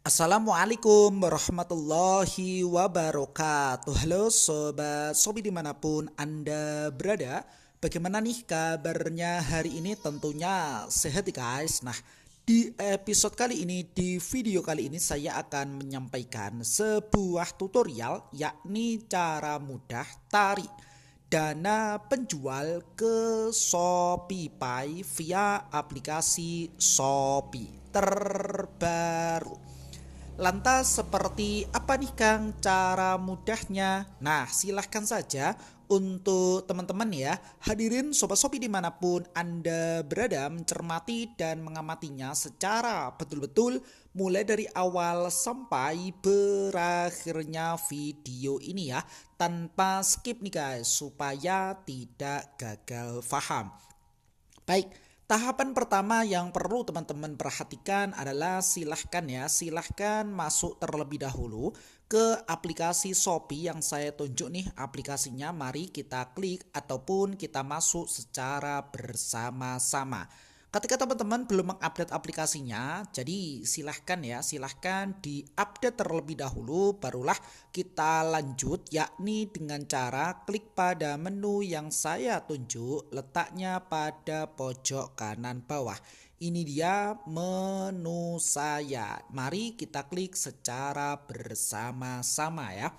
Assalamualaikum warahmatullahi wabarakatuh. Halo sobat Sobi dimanapun Anda berada. Bagaimana nih kabarnya hari ini? Tentunya sehat ya guys. Nah, di episode kali ini, di video kali ini saya akan menyampaikan sebuah tutorial, yakni cara mudah tarik dana penjual ke Shopee via aplikasi Shopee terbaru. Lantas seperti apa nih Kang cara mudahnya? Nah, silahkan saja untuk teman-teman ya, hadirin Sobat Shopee dimanapun Anda berada, mencermati dan mengamatinya secara betul-betul mulai dari awal sampai berakhirnya video ini ya, tanpa skip nih guys, supaya tidak gagal paham. Baik, tahapan pertama yang perlu teman-teman perhatikan adalah silahkan masuk terlebih dahulu ke aplikasi Shopee yang saya tunjuk nih aplikasinya. Mari kita klik ataupun kita masuk secara bersama-sama. Ketika teman-teman belum mengupdate aplikasinya, jadi silahkan diupdate terlebih dahulu, barulah kita lanjut, yakni dengan cara klik pada menu yang saya tunjuk, letaknya pada pojok kanan bawah. Ini dia menu saya. Mari kita klik secara bersama-sama ya.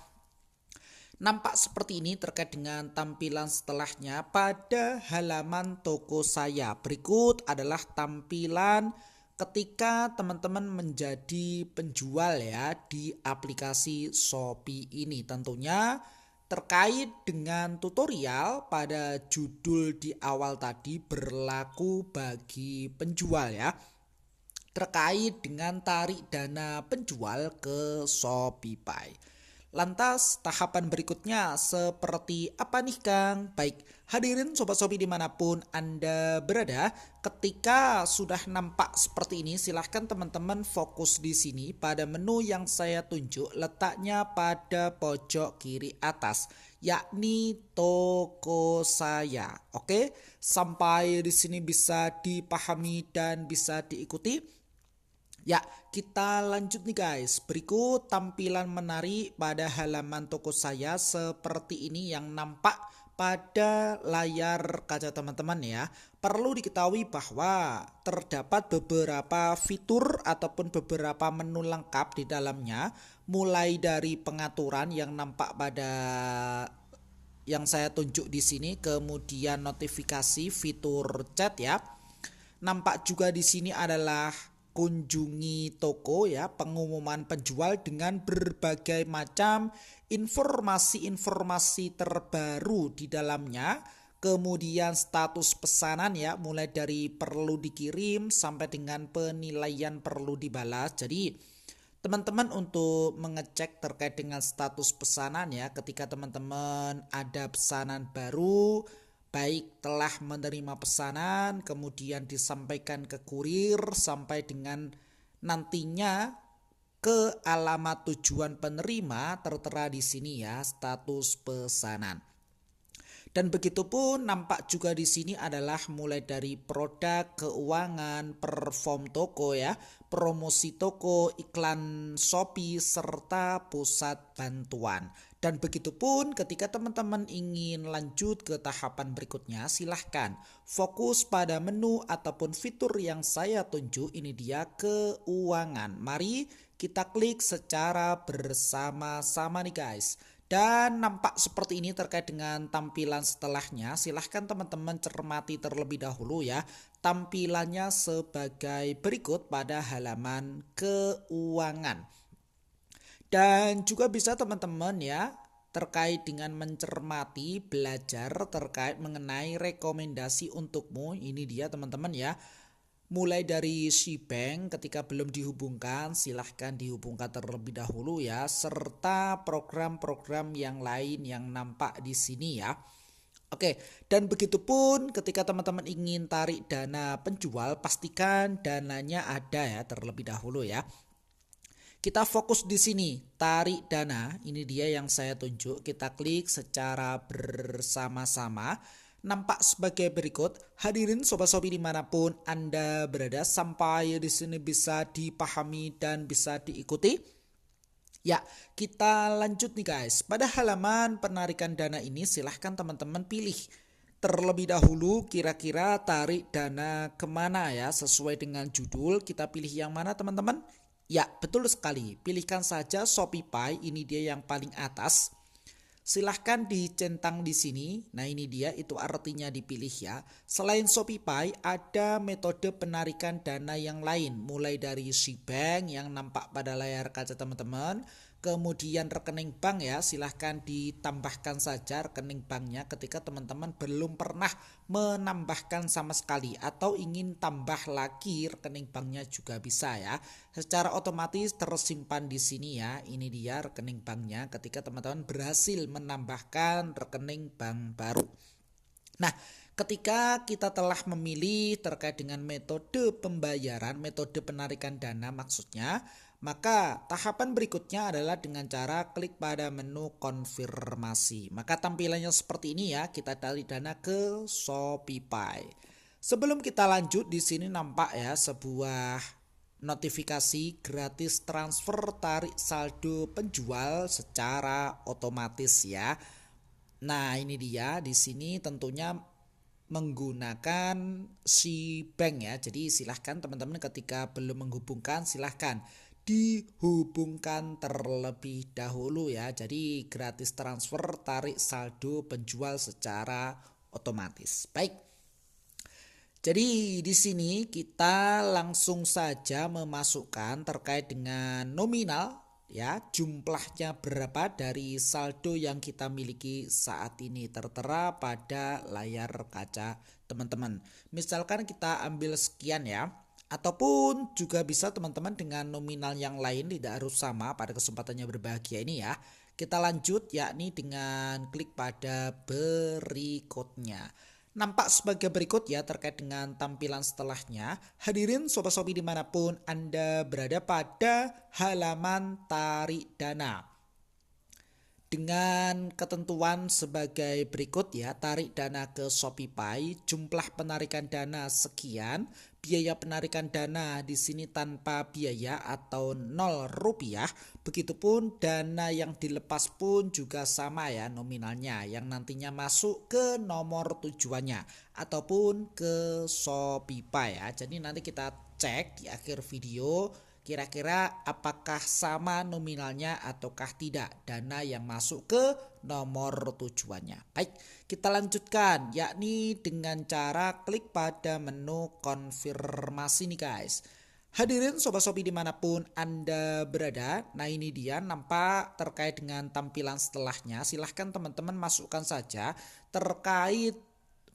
Nampak seperti ini terkait dengan tampilan setelahnya pada halaman toko saya. Berikut adalah tampilan ketika teman-teman menjadi penjual ya di aplikasi Shopee ini. Tentunya terkait dengan tutorial pada judul di awal tadi berlaku bagi penjual ya. Terkait dengan tarik dana penjual ke Shopee. Lantas tahapan berikutnya seperti apa nih Kang? Baik, hadirin Sobat Shopee dimanapun Anda berada, ketika sudah nampak seperti ini, silahkan teman-teman fokus di sini pada menu yang saya tunjuk, letaknya pada pojok kiri atas, yakni toko saya. Oke, sampai di sini bisa dipahami dan bisa diikuti. Ya, kita lanjut nih guys. Berikut tampilan menarik pada halaman toko saya seperti ini yang nampak pada layar kaca teman-teman ya. Perlu diketahui bahwa terdapat beberapa fitur ataupun beberapa menu lengkap di dalamnya, mulai dari pengaturan yang nampak pada yang saya tunjuk di sini, kemudian notifikasi, fitur chat ya. Nampak juga di sini adalah kunjungi toko ya, pengumuman penjual dengan berbagai macam informasi-informasi terbaru di dalamnya. Kemudian status pesanan ya, mulai dari perlu dikirim sampai dengan penilaian perlu dibalas. Jadi teman-teman untuk mengecek terkait dengan status pesanan ya, ketika teman-teman ada pesanan baru, baik telah menerima pesanan kemudian disampaikan ke kurir sampai dengan nantinya ke alamat tujuan penerima, tertera di sini ya status pesanan. Dan begitupun nampak juga di sini adalah mulai dari produk, keuangan, perform toko ya, promosi toko, iklan Shopee, serta pusat bantuan. Dan begitupun ketika teman-teman ingin lanjut ke tahapan berikutnya, silahkan fokus pada menu ataupun fitur yang saya tunjuk. Ini dia keuangan. Mari kita klik secara bersama-sama nih guys. Dan nampak seperti ini terkait dengan tampilan setelahnya. Silahkan teman-teman cermati terlebih dahulu ya. Tampilannya sebagai berikut pada halaman keuangan. Dan juga bisa teman-teman ya, terkait dengan mencermati, belajar terkait mengenai rekomendasi untukmu. Ini dia teman-teman ya. Mulai dari Shbank ketika belum dihubungkan, silahkan dihubungkan terlebih dahulu ya, serta program-program yang lain yang nampak di sini ya. Oke, dan begitupun ketika teman-teman ingin tarik dana penjual, pastikan dananya ada ya terlebih dahulu ya. Kita fokus di sini, tarik dana, ini dia yang saya tunjuk, kita klik secara bersama-sama. nampak sebagai berikut. Hadirin sobat-sobi dimanapun Anda berada, sampai di sini bisa dipahami dan bisa diikuti. Ya, kita lanjut nih guys. Pada halaman penarikan dana ini silahkan teman-teman pilih terlebih dahulu kira-kira tarik dana kemana ya. Sesuai dengan judul kita pilih yang mana teman-teman? Ya, betul sekali. Pilihkan saja ShopeePay, ini dia yang paling atas. Silahkan dicentang di sini. Nah ini dia, itu artinya dipilih ya. Selain ShopeePay ada metode penarikan dana yang lain. Mulai dari Bank yang nampak pada layar kaca teman-teman. Kemudian rekening bank ya, silahkan ditambahkan saja rekening banknya ketika teman-teman belum pernah menambahkan sama sekali. Atau ingin tambah lagi rekening banknya juga bisa ya. Secara otomatis tersimpan di sini ya. Ini dia rekening banknya ketika teman-teman berhasil menambahkan rekening bank baru. Nah, ketika kita telah memilih terkait dengan metode pembayaran, metode penarikan dana maksudnya, maka tahapan berikutnya adalah dengan cara klik pada menu konfirmasi. Maka tampilannya seperti ini ya, kita tarik dana ke ShopeePay. Sebelum kita lanjut, di sini nampak ya sebuah notifikasi gratis transfer tarik saldo penjual secara otomatis ya. Nah, ini dia di sini tentunya menggunakan Bank ya. Jadi silahkan teman-teman ketika belum menghubungkan silahkan dihubungkan terlebih dahulu ya. Jadi gratis transfer tarik saldo penjual secara otomatis. Baik. Jadi di sini kita langsung saja memasukkan terkait dengan nominal ya, jumlahnya berapa dari saldo yang kita miliki saat ini tertera pada layar kaca teman-teman. Misalkan kita ambil sekian ya. Ataupun juga bisa teman-teman dengan nominal yang lain, tidak harus sama pada kesempatannya berbahagia ini ya. Kita lanjut yakni dengan klik pada berikutnya. Nampak sebagai berikut ya terkait dengan tampilan setelahnya. Hadirin sobat-sobi dimanapun Anda berada, pada halaman tarik dana. Dengan ketentuan sebagai berikut ya, tarik dana ke ShopeePay, jumlah penarikan dana sekian, biaya penarikan dana di sini tanpa biaya atau 0 rupiah. Begitupun dana yang dilepas pun juga sama ya nominalnya, yang nantinya masuk ke nomor tujuannya ataupun ke ShopeePay ya. Jadi nanti kita cek di akhir video kira-kira apakah sama nominalnya ataukah tidak dana yang masuk ke nomor tujuannya. Baik, kita lanjutkan yakni dengan cara klik pada menu konfirmasi nih guys. Hadirin sobat-sobi dimanapun Anda berada, nah ini dia nampak terkait dengan tampilan setelahnya. Silahkan teman-teman masukkan saja terkait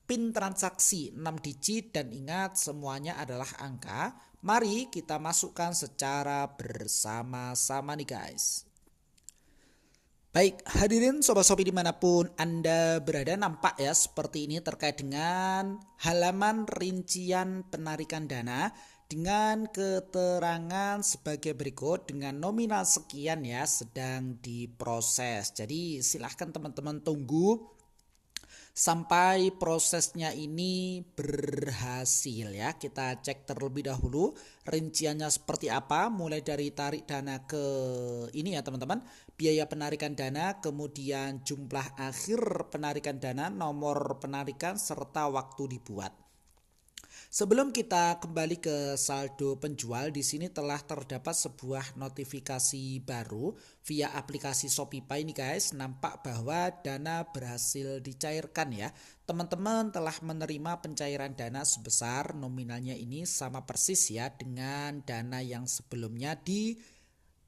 PIN transaksi 6 digit dan ingat semuanya adalah angka. Mari kita masukkan secara bersama-sama nih guys. Baik, hadirin sobat-sobi dimanapun Anda berada, nampak ya seperti ini terkait dengan halaman rincian penarikan dana dengan keterangan sebagai berikut dengan nominal sekian ya, sedang diproses. Jadi silahkan teman-teman tunggu sampai prosesnya ini berhasil ya. Kita cek terlebih dahulu rinciannya seperti apa, mulai dari tarik dana ke ini ya teman-teman, biaya penarikan dana, kemudian jumlah akhir penarikan dana, nomor penarikan serta waktu dibuat. Sebelum kita kembali ke saldo penjual, di sini telah terdapat sebuah notifikasi baru via aplikasi ShopeePay ini guys. Nampak bahwa dana berhasil dicairkan ya. Teman-teman telah menerima pencairan dana sebesar nominalnya ini sama persis ya dengan dana yang sebelumnya di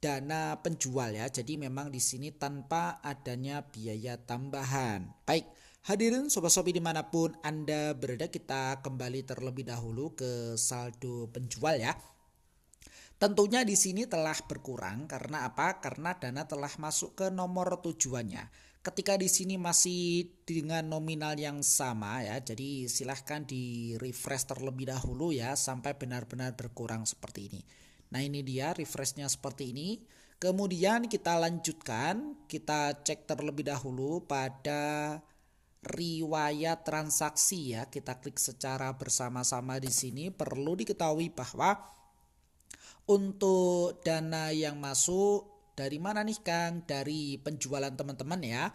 dana penjual ya. Jadi memang di sini tanpa adanya biaya tambahan. Baik. Hadirin sobat-sobi dimanapun Anda berada, kita kembali terlebih dahulu ke saldo penjual ya. Tentunya di sini telah berkurang karena apa? Karena dana telah masuk ke nomor tujuannya. Ketika di sini masih dengan nominal yang sama ya, jadi silahkan di refresh terlebih dahulu ya sampai benar-benar berkurang seperti ini. Nah ini dia refreshnya seperti ini. Kemudian kita lanjutkan, kita cek terlebih dahulu pada riwayat transaksi ya. Kita klik secara bersama-sama di sini. Perlu diketahui bahwa untuk dana yang masuk dari mana nih Kang? Dari penjualan teman-teman ya.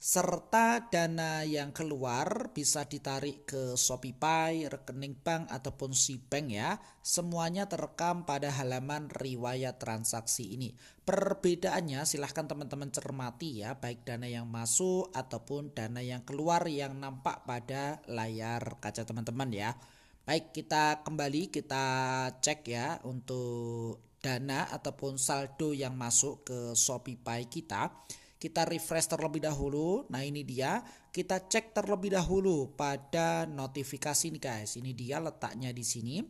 Serta dana yang keluar bisa ditarik ke ShopeePay, rekening bank ataupun SeaBank ya. Semuanya terekam pada halaman riwayat transaksi ini. Perbedaannya silahkan teman-teman cermati ya, baik dana yang masuk ataupun dana yang keluar yang nampak pada layar kaca teman-teman ya. Baik, kita kembali kita cek ya untuk dana ataupun saldo yang masuk ke ShopeePay kita. Kita refresh terlebih dahulu. Nah ini dia, kita cek terlebih dahulu pada notifikasi nih guys. Ini dia letaknya di sini.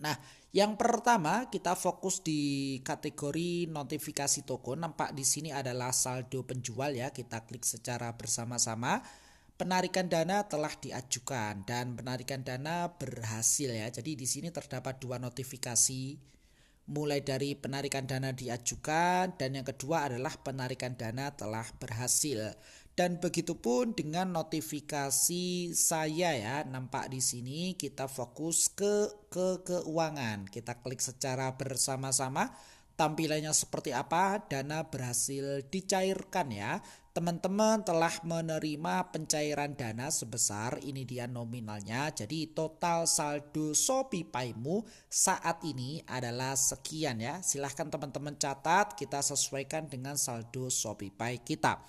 Nah yang pertama kita fokus di kategori notifikasi toko. Nampak di sini adalah saldo penjual ya. Kita klik secara bersama-sama. Penarikan dana telah diajukan dan penarikan dana berhasil ya. Jadi di sini terdapat dua notifikasi. Mulai dari penarikan dana diajukan dan yang kedua adalah penarikan dana telah berhasil. Dan begitupun dengan notifikasi saya ya, nampak di sini kita fokus ke keuangan. Kita klik secara bersama-sama. Tampilannya seperti apa? Dana berhasil dicairkan ya. Teman-teman telah menerima pencairan dana sebesar, ini dia nominalnya. Jadi total saldo ShopeePay-mu saat ini adalah sekian ya. Silahkan teman-teman catat, kita sesuaikan dengan saldo ShopeePay kita.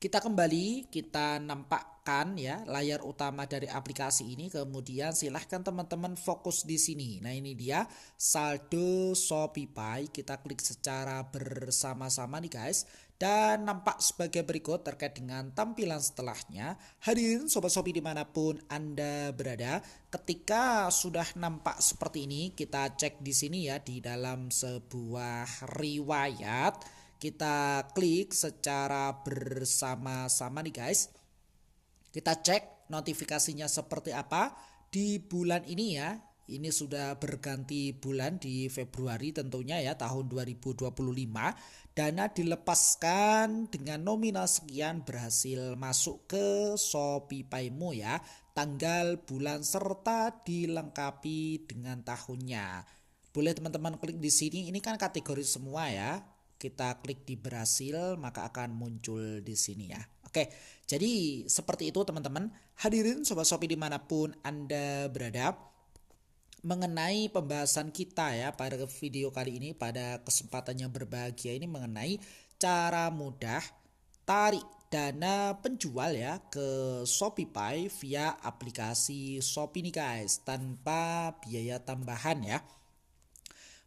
Kita kembali, kita nampakkan ya layar utama dari aplikasi ini. Kemudian silahkan teman-teman fokus di sini. Nah ini dia saldo ShopeePay. Kita klik secara bersama-sama nih guys. Dan nampak sebagai berikut terkait dengan tampilan setelahnya. Hadirin Sobat Shopee dimanapun Anda berada. Ketika sudah nampak seperti ini, kita cek di sini ya di dalam sebuah riwayat. Kita klik secara bersama-sama nih guys. Kita cek notifikasinya seperti apa di bulan ini ya. Ini sudah berganti bulan di Februari tentunya ya tahun 2025. Dana dilepaskan dengan nominal sekian berhasil masuk ke ShopeePay-mu ya. Tanggal, bulan serta dilengkapi dengan tahunnya. Boleh teman-teman klik di sini. Ini kan kategori semua ya. Kita klik di berhasil maka akan muncul di sini ya. Oke, jadi seperti itu teman-teman. Hadirin Sobat Shopee dimanapun Anda berada. Mengenai pembahasan kita ya pada video kali ini, pada kesempatan yang berbahagia ini mengenai cara mudah tarik dana penjual ya ke ShopeePay via aplikasi Shopee nih guys, tanpa biaya tambahan ya.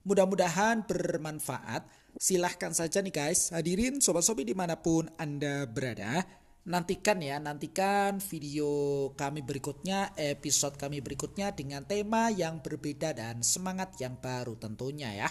Mudah-mudahan bermanfaat. Silahkan saja nih guys, hadirin Sobat Shopee dimanapun Anda berada. Nantikan video kami berikutnya, episode kami berikutnya dengan tema yang berbeda dan semangat yang baru tentunya ya.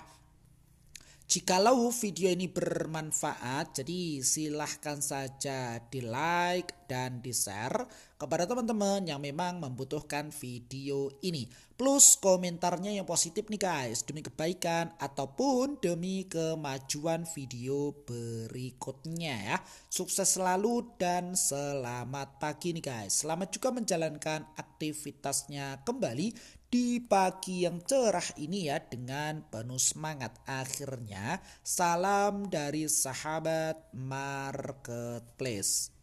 Jikalau video ini bermanfaat, jadi silahkan saja di like dan di share kepada teman-teman yang memang membutuhkan video ini. Plus komentarnya yang positif nih guys, demi kebaikan ataupun demi kemajuan video berikutnya ya. Sukses selalu dan selamat pagi nih guys. Selamat juga menjalankan aktivitasnya kembali di pagi yang cerah ini ya dengan penuh semangat. Akhirnya salam dari sahabat marketplace.